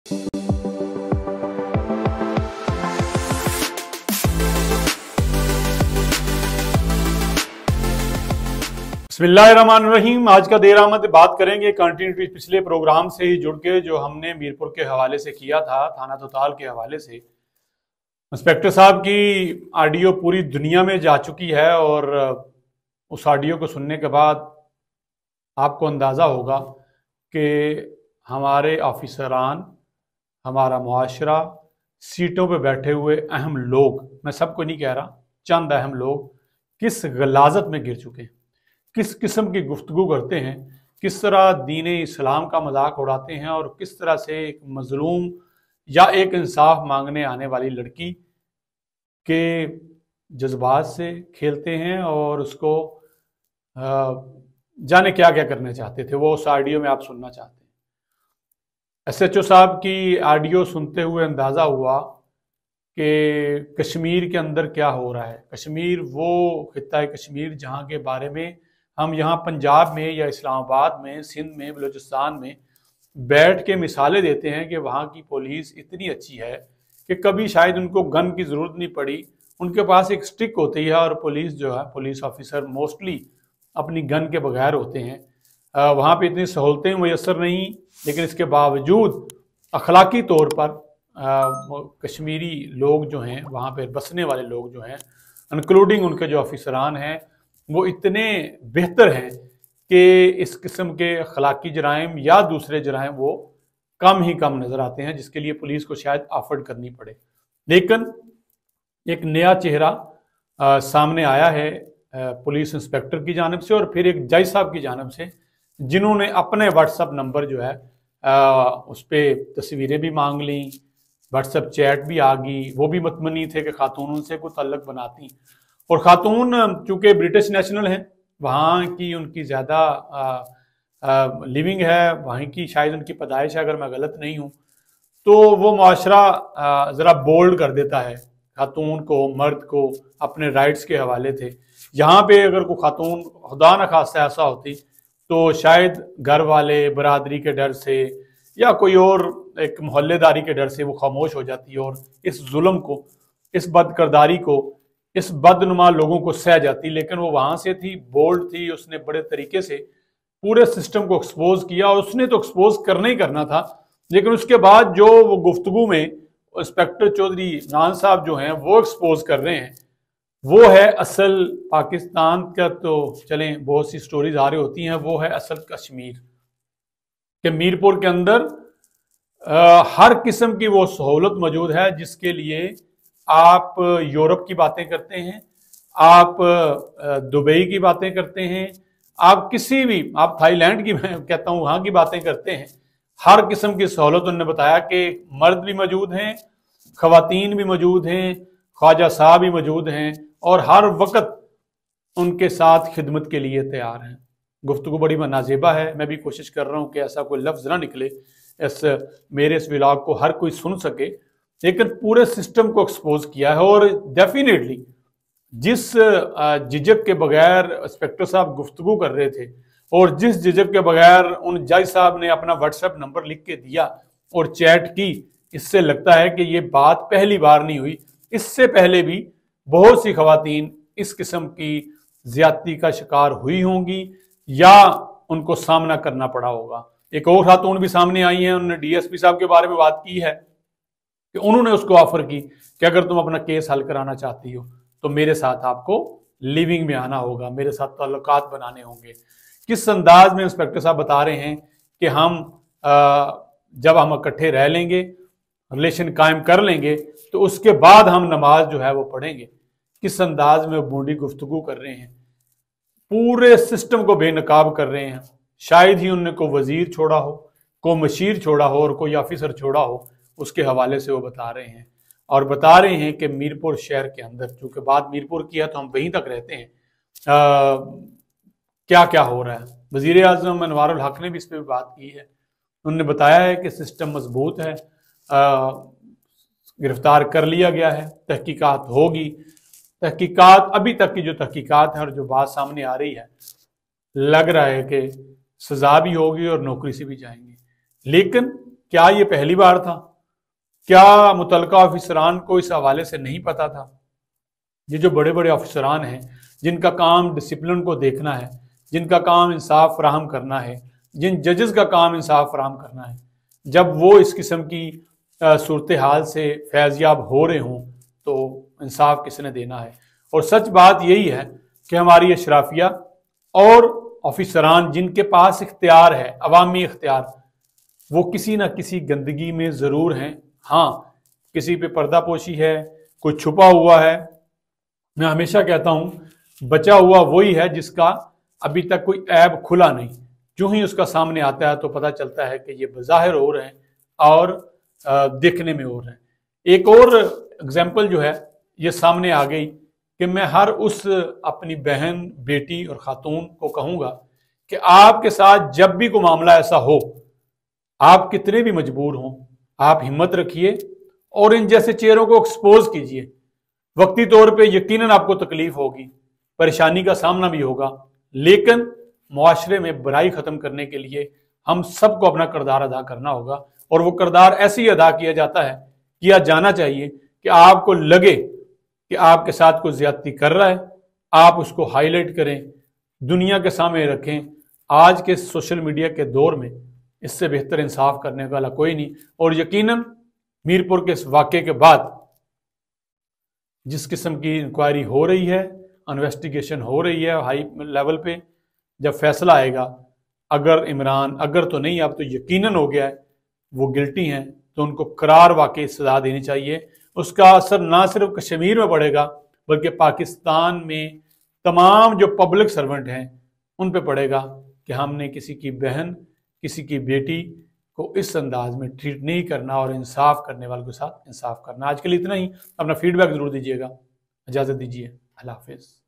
बिस्मिल्लाहिर्रहमानिर्रहीम। आज का देर आमद बात करेंगे कंटिन्यूटी पिछले प्रोग्राम से ही जुड़ के जो हमने मीरपुर के हवाले से किया था, थाना तोताल के हवाले से। इंस्पेक्टर साहब की ऑडियो पूरी दुनिया में जा चुकी है और उस ऑडियो को सुनने के बाद आपको अंदाज़ा होगा कि हमारे ऑफिसरान, हमारा मुआशरा, सीटों पे बैठे हुए अहम लोग, मैं सबको नहीं कह रहा, चंद अहम लोग किस गलाजत में गिर चुके हैं, किस किस्म की गुफ्तगू करते हैं, किस तरह दीन इस्लाम का मजाक उड़ाते हैं और किस तरह से एक मजलूम या एक इंसाफ मांगने आने वाली लड़की के जज्बात से खेलते हैं और उसको जाने क्या क्या करने चाहते थे। वो उस ऑडियो में आप सुनना चाहते हैं। SHO साहब की ऑडियो सुनते हुए अंदाज़ा हुआ कि कश्मीर के अंदर क्या हो रहा है। कश्मीर वो खित्ता है कश्मीर जहाँ के बारे में हम यहाँ पंजाब में या इस्लामाबाद में, सिंध में, बलूचिस्तान में बैठ के मिसालें देते हैं कि वहाँ की पुलिस इतनी अच्छी है कि कभी शायद उनको गन की ज़रूरत नहीं पड़ी। उनके पास एक स्टिक होती है और पुलिस जो है, पुलिस ऑफिसर मोस्टली अपनी गन के बगैर होते हैं। वहाँ पे इतनी सहूलतें मैसर नहीं, लेकिन इसके बावजूद अखलाकी तौर पर कश्मीरी लोग जो हैं, वहाँ पे बसने वाले लोग जो हैं, इंक्लूडिंग उनके जो ऑफिसरान हैं, वो इतने बेहतर हैं कि इस किस्म के अखलाकी जराइम या दूसरे जराइम वो कम नज़र आते हैं, जिसके लिए पुलिस को शायद अफर्ड करनी पड़े। लेकिन एक नया चेहरा सामने आया है पुलिस इंस्पेक्टर की जानिब से और फिर एक जज साहब की जानिब से, जिन्होंने अपने व्हाट्सएप नंबर जो है उस पर तस्वीरें भी मांग ली, व्हाट्सएप चैट भी आ गई। वो भी मतमनी थे कि खातून उनसे कोई ताल्लुक बनाती, और खातून चूँकि ब्रिटिश नेशनल हैं, वहाँ की उनकी ज़्यादा लिविंग है, वहीं की शायद उनकी पैदाइश है, अगर मैं गलत नहीं हूँ, तो वो मुआशरा ज़रा बोल्ड कर देता है खातून को, मर्द को अपने राइट्स के हवाले थे। यहाँ पे अगर कोई खातून खुदा न खास्ता ऐसा होती तो शायद घर वाले, बरादरी के डर से या कोई और एक मोहल्लेदारी के डर से वो खामोश हो जाती और इस जुल्म को, इस बदकिरदारी को, इस बदनुमा लोगों को सह जाती। लेकिन वो वहाँ से थी, बोल्ड थी, उसने बड़े तरीके से पूरे सिस्टम को एक्सपोज किया और उसने तो एक्सपोज करना ही करना था। लेकिन उसके बाद जो वो गुफ्तगू में इंस्पेक्टर चौधरी नान साहब जो हैं वो एक्सपोज कर रहे हैं, वो है असल पाकिस्तान का, तो चलें बहुत सी स्टोरीज आ रही होती हैं, वो है असल कश्मीर के मीरपुर के अंदर हर किस्म की वो सहूलत मौजूद है जिसके लिए आप यूरोप की बातें करते हैं, आप दुबई की बातें करते हैं, आप किसी भी, आप थाईलैंड की, मैं कहता हूँ, वहाँ की बातें करते हैं। हर किस्म की सहूलत उन्होंने बताया कि मर्द भी मौजूद हैं, खवातीन भी मौजूद हैं, ख्वाजा साहब भी मौजूद हैं और हर वक्त उनके साथ खिदमत के लिए तैयार हैं। गुफ्तगू बड़ी नाजेबा है। मैं भी कोशिश कर रहा हूँ कि ऐसा कोई लफ्ज़ ना निकले मेरे इस व्लॉग को हर कोई सुन सके, लेकिन पूरे सिस्टम को एक्सपोज किया है। और डेफिनेटली जिस झिझक के बगैर इंस्पेक्टर साहब गुफ्तगू कर रहे थे और जिस झिझक के बगैर उन जज साहब ने अपना व्हाट्सएप नंबर लिख के दिया और चैट की, इससे लगता है कि ये बात पहली बार नहीं हुई। इससे पहले भी बहुत सी खवातीन इस किस्म की ज्यादती का शिकार हुई होंगी या उनको सामना करना पड़ा होगा। एक और खातून भी सामने आई हैं, उन्होंने DSP साहब के बारे में बात की है कि उन्होंने उसको ऑफर की कि अगर तुम अपना केस हल कराना चाहती हो तो मेरे साथ आपको लिविंग में आना होगा, मेरे साथ ताल्लुकात बनाने होंगे। किस अंदाज में इंस्पेक्टर साहब बता रहे हैं कि हम जब हम इकट्ठे रह लेंगे, रिलेशन कायम कर लेंगे, तो उसके बाद हम नमाज जो है वो पढ़ेंगे। किस अंदाज में बूढ़ी गुफ्तगू कर रहे हैं, पूरे सिस्टम को बेनकाब कर रहे हैं। शायद ही उनने को वजीर छोड़ा हो, को मशीर छोड़ा हो और कोई ऑफिसर छोड़ा हो, उसके हवाले से वो बता रहे हैं। और बता रहे हैं कि मीरपुर शहर के अंदर, चूंकि बात मीरपुर की है तो हम वहीं तक रहते हैं, क्या क्या हो रहा है। वजीर आज़म अनवारुल हक ने भी इस पर बात की है। उन्होंने बताया है कि सिस्टम मजबूत है, गिरफ्तार कर लिया गया है, तहकीकात होगी। तहकीकात, अभी तक की जो तहकीकात है और जो बात सामने आ रही है, लग रहा है कि सजा भी होगी और नौकरी से भी जाएंगे। लेकिन क्या ये पहली बार था? क्या मुतलका ऑफिसरान को इस हवाले से नहीं पता था? ये जो बड़े बड़े ऑफिसरान हैं, जिनका काम डिसिप्लिन को देखना है, जिनका काम इंसाफ फराहम करना है, जिन जजेस का काम इंसाफ फराहम करना है, जब वो इस किस्म की सूरत हाल से फैज़याब हो रहे हों तो इंसाफ किसने देना है? और सच बात यही है कि हमारी अशराफिया और ऑफिसरान जिनके पास इख्तियार है, अवामी इख्तियार, वो किसी ना किसी गंदगी में ज़रूर हैं। हाँ, किसी पे पर्दापोशी है, कोई छुपा हुआ है। मैं हमेशा कहता हूँ बचा हुआ वही है जिसका अभी तक कोई ऐब खुला नहीं। जो ही उसका सामने आता है तो पता चलता है कि ये बज़ाहिर हो रहे हैं और देखने में हो रहे हैं। एक और एग्जाम्पल जो है ये सामने आ गई कि मैं हर उस अपनी बहन, बेटी और खातून को कहूँगा कि आपके साथ जब भी कोई मामला ऐसा हो, आप कितने भी मजबूर हों, आप हिम्मत रखिए और इन जैसे चेहरों को एक्सपोज कीजिए। वक्ती तौर पे यकीनन आपको तकलीफ होगी, परेशानी का सामना भी होगा, लेकिन मुआशरे में बुराई ख़त्म करने के लिए हम सबको अपना किरदार अदा करना होगा। और वो किरदार ऐसे ही अदा किया जाता है, किया जाना चाहिए कि आपको लगे कि आपके साथ कोई ज्यादती कर रहा है, आप उसको हाईलाइट करें, दुनिया के सामने रखें। आज के सोशल मीडिया के दौर में इससे बेहतर इंसाफ करने वाला कोई नहीं। और यकीनन मीरपुर के इस वाक़े के बाद जिस किस्म की इंक्वायरी हो रही है, इन्वेस्टिगेशन हो रही है हाई लेवल पे, जब फैसला आएगा, अगर इमरान, अगर तो नहीं, अब तो यकीनन हो गया है वो गिल्टी हैं, तो उनको करार वाकई सजा देनी चाहिए। उसका असर ना सिर्फ कश्मीर में पड़ेगा बल्कि पाकिस्तान में तमाम जो पब्लिक सर्वेंट हैं उन पे पड़ेगा कि हमने किसी की बहन, किसी की बेटी को इस अंदाज में ट्रीट नहीं करना और इंसाफ करने वालों के साथ इंसाफ करना। आज के लिए इतना ही। अपना फीडबैक जरूर दीजिएगा। इजाज़त दीजिए। अल्लाह हाफिज़।